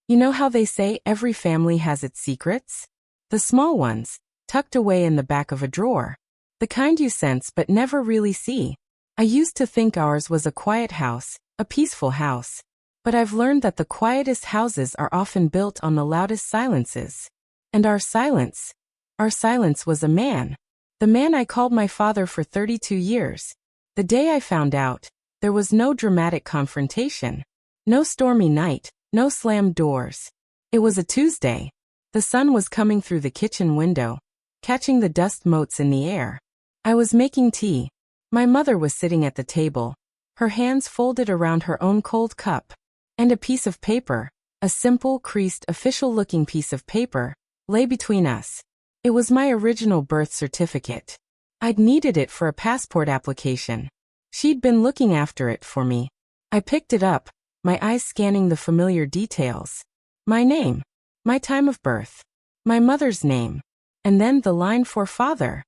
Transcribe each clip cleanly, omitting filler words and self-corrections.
You know how they say every family has its secrets? The small ones, tucked away in the back of a drawer. The kind you sense but never really see. I used to think ours was a quiet house, a peaceful house. But I've learned that the quietest houses are often built on the loudest silences. And our silence was a man. The man I called my father for 32 years. The day I found out, there was no dramatic confrontation. No stormy night, no slammed doors. It was a Tuesday. The sun was coming through the kitchen window, catching the dust motes in the air. I was making tea. My mother was sitting at the table, her hands folded around her own cold cup. And a piece of paper, a simple, creased, official-looking piece of paper, lay between us. It was my original birth certificate. I'd needed it for a passport application. She'd been looking after it for me. I picked it up, my eyes scanning the familiar details. My name, my time of birth, my mother's name, and then the line for father.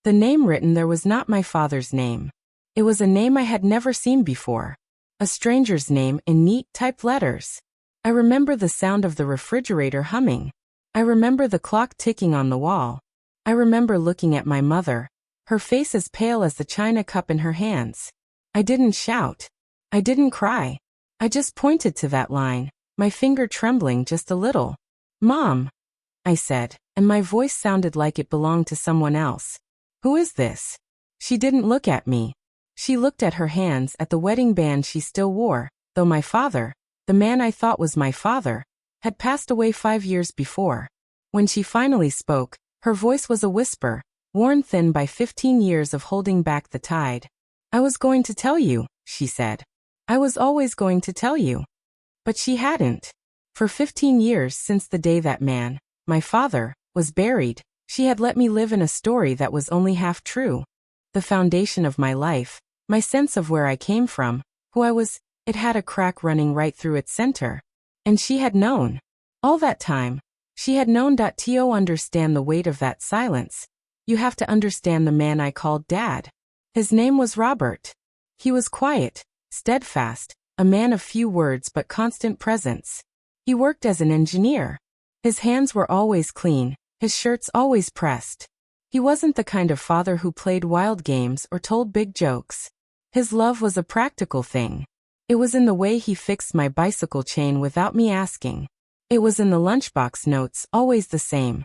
The name written there was not my father's name. It was a name I had never seen before. A stranger's name in neat typed letters. I remember the sound of the refrigerator humming. I remember the clock ticking on the wall. I remember looking at my mother, her face as pale as the china cup in her hands. I didn't shout. I didn't cry. I just pointed to that line, my finger trembling just a little. "Mom," I said, and my voice sounded like it belonged to someone else. "Who is this?" She didn't look at me. She looked at her hands, at the wedding band she still wore, though my father, the man I thought was my father, had passed away 5 years before. When she finally spoke, her voice was a whisper, worn thin by 15 years of holding back the tide. "I was going to tell you," she said. "I was always going to tell you." But she hadn't. For 15 years since the day that man, my father, was buried, she had let me live in a story that was only half true. The foundation of my life, my sense of where I came from, who I was, it had a crack running right through its center. And she had known. All that time, she had known. To understand the weight of that silence, you have to understand the man I called Dad. His name was Robert. He was quiet, steadfast, a man of few words but constant presence. He worked as an engineer. His hands were always clean, his shirts always pressed. He wasn't the kind of father who played wild games or told big jokes. His love was a practical thing. It was in the way he fixed my bicycle chain without me asking. It was in the lunchbox notes, always the same.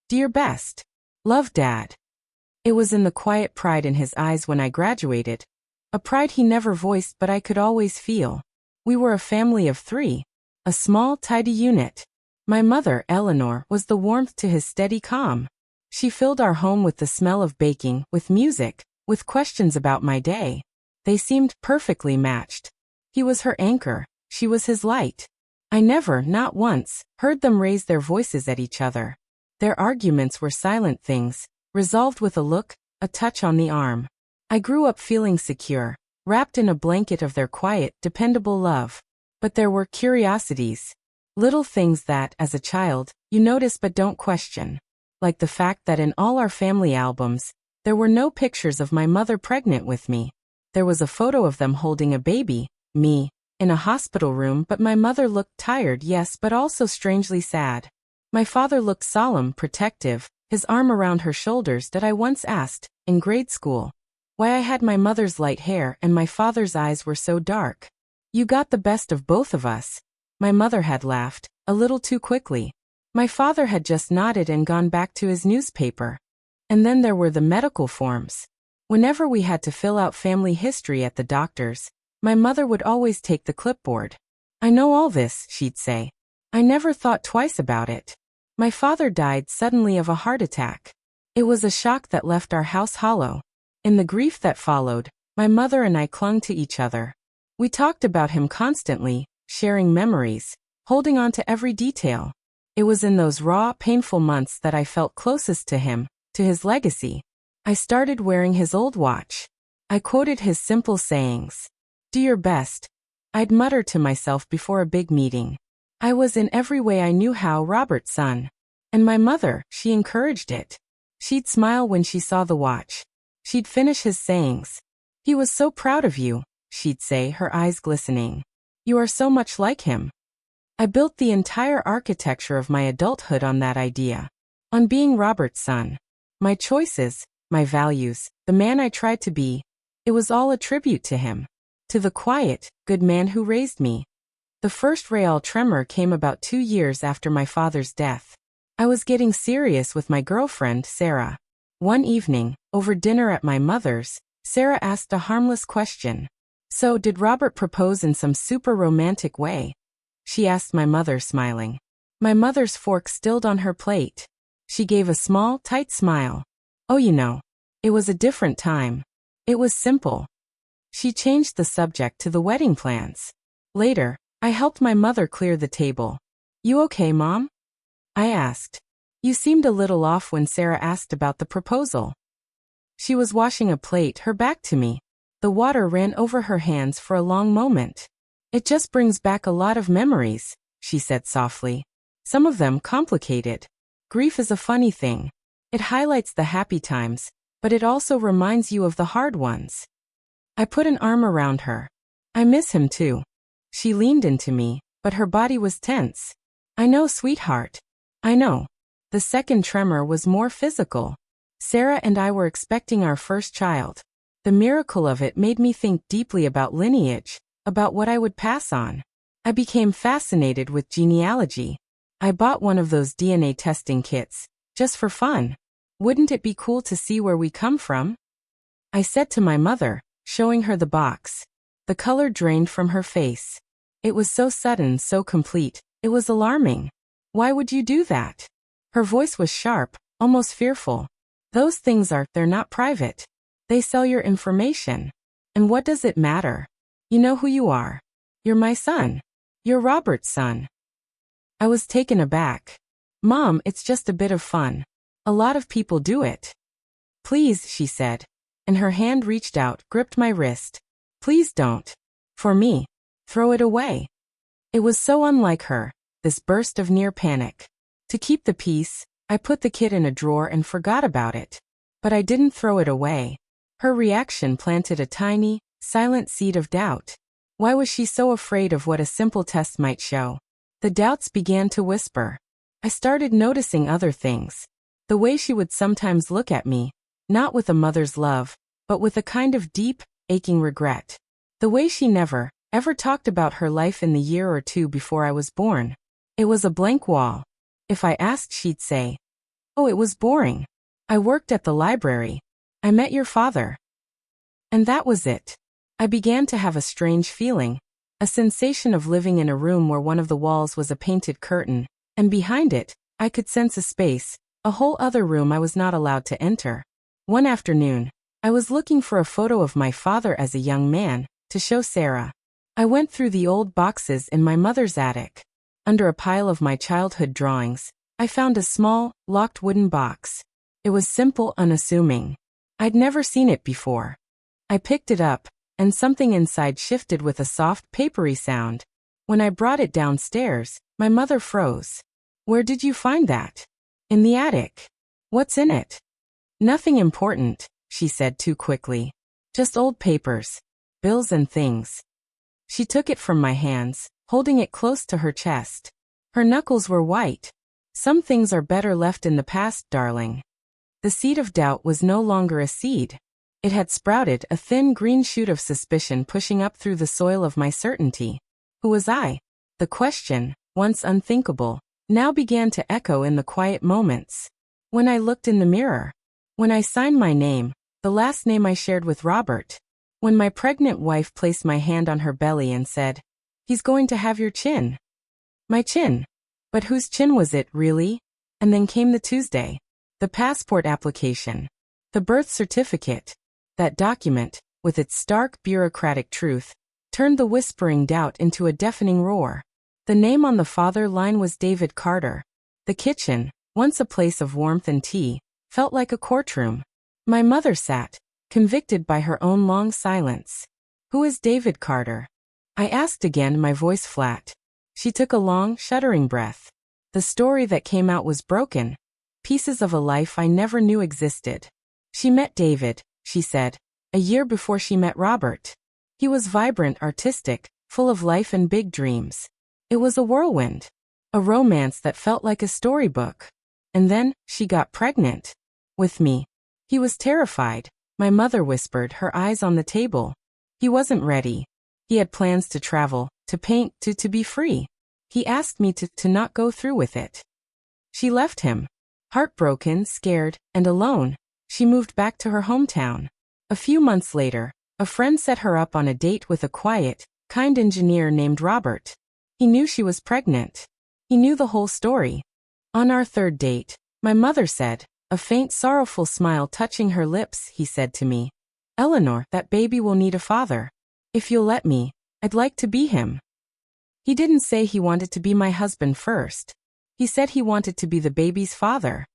"Dear best. Love, Dad." It was in the quiet pride in his eyes when I graduated. A pride he never voiced but I could always feel. We were a family of 3. A small, tidy unit. My mother, Eleanor, was the warmth to his steady calm. She filled our home with the smell of baking, with music, with questions about my day. They seemed perfectly matched. He was her anchor, she was his light. I never, not once, heard them raise their voices at each other. Their arguments were silent things, resolved with a look, a touch on the arm. I grew up feeling secure, wrapped in a blanket of their quiet, dependable love. But there were curiosities. Little things that, as a child, you notice but don't question. Like the fact that in all our family albums, there were no pictures of my mother pregnant with me. There was a photo of them holding a baby, me, in a hospital room, but my mother looked tired, yes, but also strangely sad. My father looked solemn, protective, his arm around her shoulders. That I once asked, in grade school, why I had my mother's light hair and my father's eyes were so dark. "You got the best of both of us." My mother had laughed, a little too quickly. My father had just nodded and gone back to his newspaper. And then there were the medical forms. Whenever we had to fill out family history at the doctor's, my mother would always take the clipboard. "I know all this," she'd say. I never thought twice about it. My father died suddenly of a heart attack. It was a shock that left our house hollow. In the grief that followed, my mother and I clung to each other. We talked about him constantly, sharing memories, holding on to every detail. It was in those raw, painful months that I felt closest to him, to his legacy. I started wearing his old watch. I quoted his simple sayings. "Do your best," I'd mutter to myself before a big meeting. I was in every way I knew how Robert's son. And my mother, she encouraged it. She'd smile when she saw the watch. She'd finish his sayings. "He was so proud of you," she'd say, her eyes glistening. "You are so much like him." I built the entire architecture of my adulthood on that idea. On being Robert's son. My choices, my values, the man I tried to be. It was all a tribute to him. To the quiet, good man who raised me. The first real tremor came about 2 years after my father's death. I was getting serious with my girlfriend, Sarah. One evening, over dinner at my mother's, Sarah asked a harmless question. So, did Robert propose in some super romantic way? She asked my mother, smiling. My mother's fork stilled on her plate. She gave a small, tight smile. Oh, it was a different time. It was simple. She changed the subject to the wedding plans. Later, I helped my mother clear the table. You okay, Mom? I asked. You seemed a little off when Sarah asked about the proposal. She was washing a plate, her back to me. The water ran over her hands for a long moment. It just brings back a lot of memories, she said softly. Some of them complicated. Grief is a funny thing. It highlights the happy times, but it also reminds you of the hard ones. I put an arm around her. I miss him too. She leaned into me, but her body was tense. I know, sweetheart. I know. The second tremor was more physical. Sarah and I were expecting our first child. The miracle of it made me think deeply about lineage, about what I would pass on. I became fascinated with genealogy. I bought one of those DNA testing kits, just for fun. Wouldn't it be cool to see where we come from? I said to my mother, showing her the box. The color drained from her face. It was so sudden, so complete, it was alarming. Why would you do that? Her voice was sharp, almost fearful. Those things they're not private. They sell your information. And what does it matter? You know who you are. You're my son. You're Robert's son. I was taken aback. Mom, it's just a bit of fun. A lot of people do it. Please, she said. And her hand reached out, gripped my wrist. Please don't. For me. Throw it away. It was so unlike her, this burst of near panic. To keep the peace, I put the kit in a drawer and forgot about it. But I didn't throw it away. Her reaction planted a tiny, silent seed of doubt. Why was she so afraid of what a simple test might show? The doubts began to whisper. I started noticing other things. The way she would sometimes look at me, not with a mother's love, but with a kind of deep, aching regret. The way she never, ever talked about her life in the year or two before I was born. It was a blank wall. If I asked, she'd say, "Oh, it was boring. I worked at the library. I met your father." And that was it. I began to have a strange feeling, a sensation of living in a room where one of the walls was a painted curtain, and behind it, I could sense a space, a whole other room I was not allowed to enter. One afternoon, I was looking for a photo of my father as a young man, to show Sarah. I went through the old boxes in my mother's attic. Under a pile of my childhood drawings, I found a small, locked wooden box. It was simple, unassuming. I'd never seen it before. I picked it up, and something inside shifted with a soft, papery sound. When I brought it downstairs, my mother froze. "Where did you find that?" "In the attic." "What's in it?" "Nothing important," she said too quickly. "Just old papers. Bills and things." She took it from my hands, holding it close to her chest. Her knuckles were white. "Some things are better left in the past, darling." The seed of doubt was no longer a seed. It had sprouted, a thin green shoot of suspicion pushing up through the soil of my certainty. Who was I? The question, once unthinkable, now began to echo in the quiet moments. When I looked in the mirror. When I signed my name, the last name I shared with Robert. When my pregnant wife placed my hand on her belly and said, "He's going to have your chin." My chin. But whose chin was it, really? And then came the Tuesday. The passport application. The birth certificate. That document, with its stark bureaucratic truth, turned the whispering doubt into a deafening roar. The name on the father line was David Carter. The kitchen, once a place of warmth and tea, felt like a courtroom. My mother sat, convicted by her own long silence. "Who is David Carter?" I asked again, my voice flat. She took a long, shuddering breath. The story that came out was broken. Pieces of a life I never knew existed. She met David, she said, a year before she met Robert. He was vibrant, artistic, full of life and big dreams. It was a whirlwind. A romance that felt like a storybook. And then, she got pregnant. With me. He was terrified. My mother whispered, her eyes on the table. He wasn't ready. He had plans to travel, to paint, to be free. He asked me to not go through with it. She left him. Heartbroken, scared, and alone, she moved back to her hometown. A few months later, a friend set her up on a date with a quiet, kind engineer named Robert. He knew she was pregnant. He knew the whole story. On our third date, my mother said, a faint sorrowful smile touching her lips, he said to me, "Eleanor, that baby will need a father. If you'll let me, I'd like to be him." He didn't say he wanted to be my husband first. He said he wanted to be the baby's father.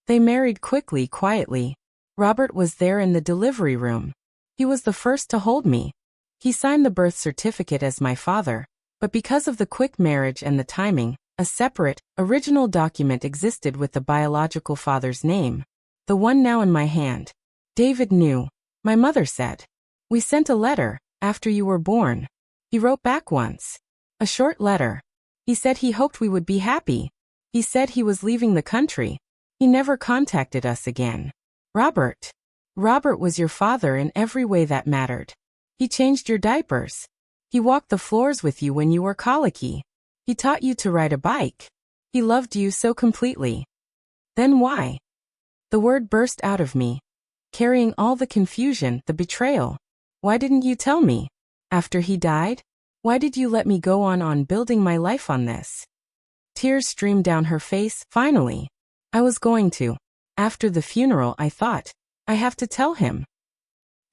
They married quickly, quietly. Robert was there in the delivery room. He was the first to hold me. He signed the birth certificate as my father, but because of the quick marriage and the timing, a separate, original document existed with the biological father's name. The one now in my hand. David knew. My mother said. "We sent a letter, after you were born." He wrote back once. A short letter. He said he hoped we would be happy. He said he was leaving the country. He never contacted us again. Robert. Robert was your father in every way that mattered. He changed your diapers. He walked the floors with you when you were colicky. He taught you to ride a bike. He loved you so completely. Then why? The word burst out of me, carrying all the confusion, the betrayal. Why didn't you tell me? After he died? Why did you let me go on building my life on this? Tears streamed down her face. Finally, I was going to. After the funeral, I thought, I have to tell him.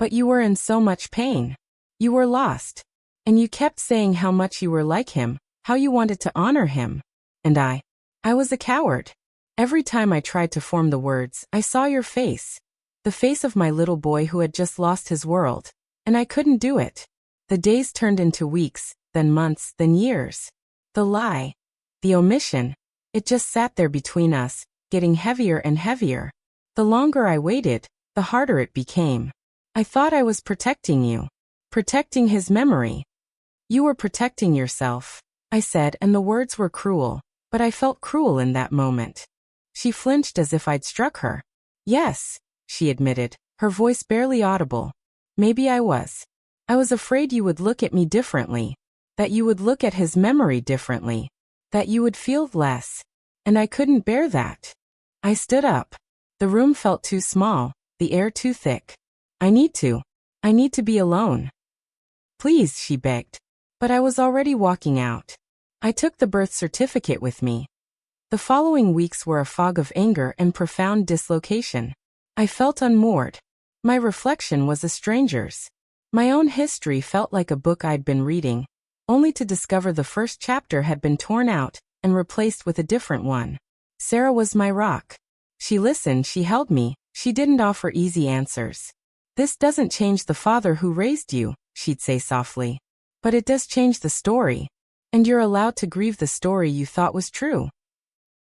But you were in so much pain. You were lost. And you kept saying how much you were like him, how you wanted to honor him. And I was a coward. Every time I tried to form the words, I saw your face. The face of my little boy who had just lost his world. And I couldn't do it. The days turned into weeks, then months, then years. The lie, the omission, it just sat there between us, getting heavier and heavier. The longer I waited, the harder it became. I thought I was protecting you. Protecting his memory. You were protecting yourself, I said, and the words were cruel, but I felt cruel in that moment. She flinched as if I'd struck her. Yes, she admitted, her voice barely audible. Maybe I was. I was afraid you would look at me differently, that you would look at his memory differently, that you would feel less, and I couldn't bear that. I stood up. The room felt too small, the air too thick. I need to be alone. Please, she begged. But I was already walking out. I took the birth certificate with me. The following weeks were a fog of anger and profound dislocation. I felt unmoored. My reflection was a stranger's. My own history felt like a book I'd been reading, only to discover the first chapter had been torn out and replaced with a different one. Sarah was my rock. She listened, she held me, she didn't offer easy answers. "This doesn't change the father who raised you," she'd say softly. "But it does change the story. And you're allowed to grieve the story you thought was true."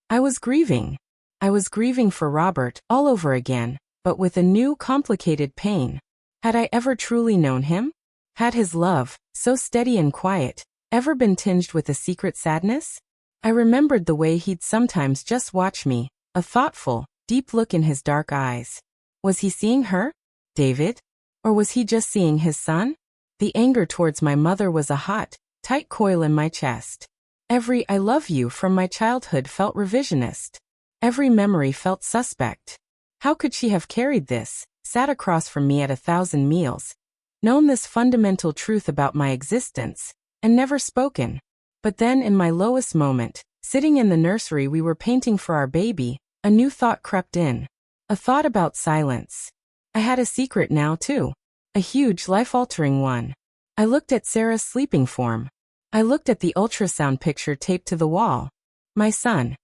I was grieving. I was grieving for Robert all over again, but with a new, complicated pain. Had I ever truly known him? Had his love, so steady and quiet, ever been tinged with a secret sadness? I remembered the way he'd sometimes just watch me, a thoughtful, deep look in his dark eyes. Was he seeing her, David? Or was he just seeing his son? The anger towards my mother was a hot, tight coil in my chest. Every "I love you" from my childhood felt revisionist. Every memory felt suspect. How could she have carried this, sat across from me at 1,000 meals, known this fundamental truth about my existence, and never spoken? But then in my lowest moment, sitting in the nursery we were painting for our baby, a new thought crept in. A thought about silence. I had a secret now too. A huge, life-altering one. I looked at Sarah's sleeping form. I looked at the ultrasound picture taped to the wall. My son.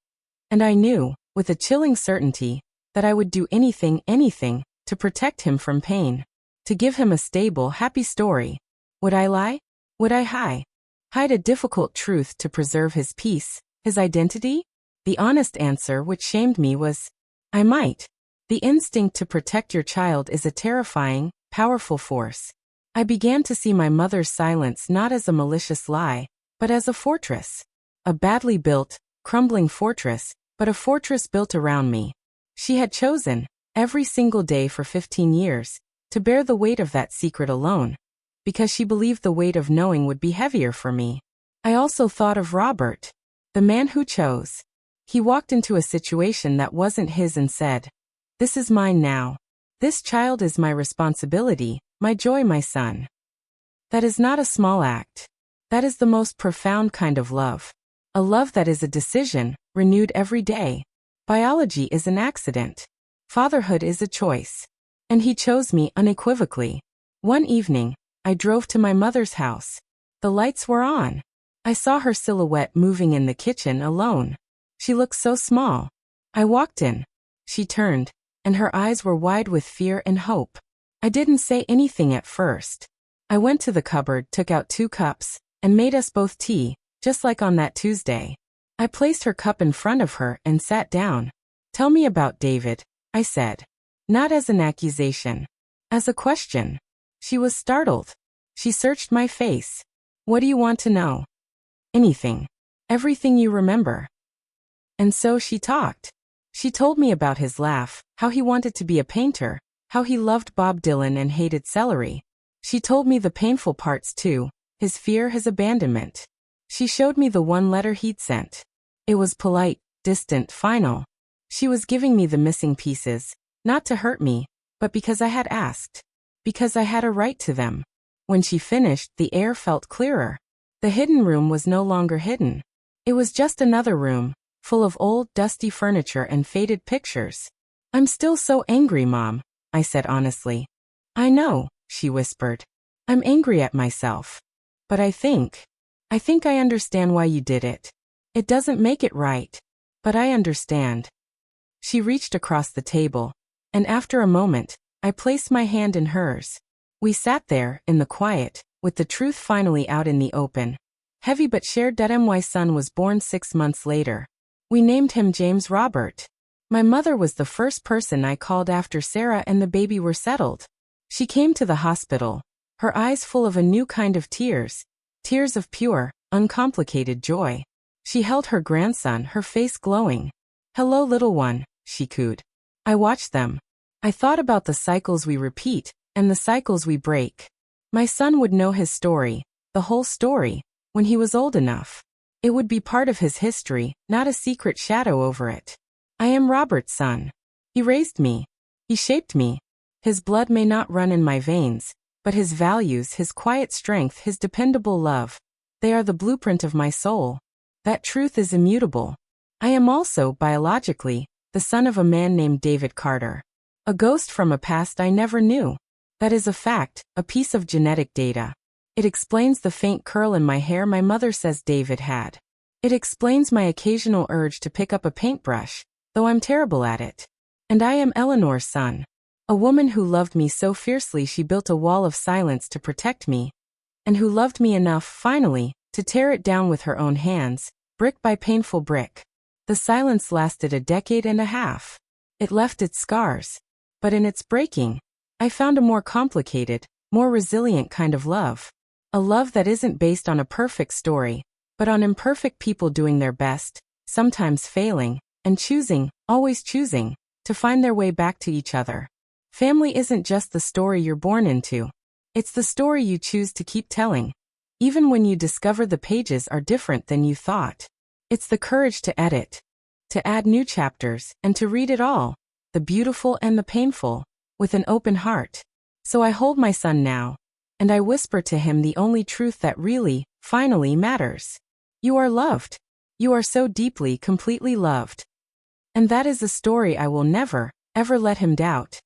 And I knew, with a chilling certainty, that I would do anything, to protect him from pain. To give him a stable, happy story. Would I lie? Would I hide a difficult truth to preserve his peace, his identity? The honest answer, which shamed me, was, I might. The instinct to protect your child is a terrifying, powerful force. I began to see my mother's silence not as a malicious lie, but as a fortress. A badly built, crumbling fortress, but a fortress built around me. She had chosen, every single day for 15 years, to bear the weight of that secret alone, because she believed the weight of knowing would be heavier for me. I also thought of Robert, the man who chose. He walked into a situation that wasn't his and said, "This is mine now. This child is my responsibility, my joy, my son." That is not a small act. That is the most profound kind of love. A love that is a decision, renewed every day. Biology is an accident. Fatherhood is a choice. And he chose me unequivocally. One evening, I drove to my mother's house. The lights were on. I saw her silhouette moving in the kitchen alone. She looked so small. I walked in. She turned, and her eyes were wide with fear and hope. I didn't say anything at first. I went to the cupboard, took out 2 cups, and made us both tea, just like on that Tuesday. I placed her cup in front of her and sat down. "Tell me about David," I said. Not as an accusation. As a question. She was startled. She searched my face. "What do you want to know?" "Anything. Everything you remember." And so she talked. She told me about his laugh, how he wanted to be a painter, how he loved Bob Dylan and hated celery. She told me the painful parts too, his fear, his abandonment. She showed me the one letter he'd sent. It was polite, distant, final. She was giving me the missing pieces, not to hurt me, but because I had asked. Because I had a right to them. When she finished, the air felt clearer. The hidden room was no longer hidden. It was just another room, full of old, dusty furniture and faded pictures. "I'm still so angry, Mom," I said honestly. "I know," she whispered. "I'm angry at myself. But I think I understand why you did it. It doesn't make it right. But I understand." She reached across the table, and after a moment, I placed my hand in hers. We sat there, in the quiet, with the truth finally out in the open. Heavy but shared. My son was born 6 months later. We named him James Robert. My mother was the first person I called after Sarah and the baby were settled. She came to the hospital, her eyes full of a new kind of tears. Tears of pure, uncomplicated joy. She held her grandson, her face glowing. "Hello, little one," she cooed. I watched them. I thought about the cycles we repeat, and the cycles we break. My son would know his story, the whole story, when he was old enough. It would be part of his history, not a secret shadow over it. I am Robert's son. He raised me. He shaped me. His blood may not run in my veins, but his values, his quiet strength, his dependable love, they are the blueprint of my soul. That truth is immutable. I am also, biologically, the son of a man named David Carter. A ghost from a past I never knew. That is a fact, a piece of genetic data. It explains the faint curl in my hair my mother says David had. It explains my occasional urge to pick up a paintbrush, though I'm terrible at it. And I am Eleanor's son. A woman who loved me so fiercely she built a wall of silence to protect me. And who loved me enough, finally, to tear it down with her own hands, brick by painful brick. The silence lasted a decade and a half. It left its scars. But in its breaking, I found a more complicated, more resilient kind of love. A love that isn't based on a perfect story, but on imperfect people doing their best, sometimes failing, and choosing, always choosing, to find their way back to each other. Family isn't just the story you're born into. It's the story you choose to keep telling, even when you discover the pages are different than you thought. It's the courage to edit, to add new chapters, and to read it all, the beautiful and the painful, with an open heart. So I hold my son now, and I whisper to him the only truth that really, finally matters. You are loved. You are so deeply, completely loved. And that is a story I will never, ever let him doubt.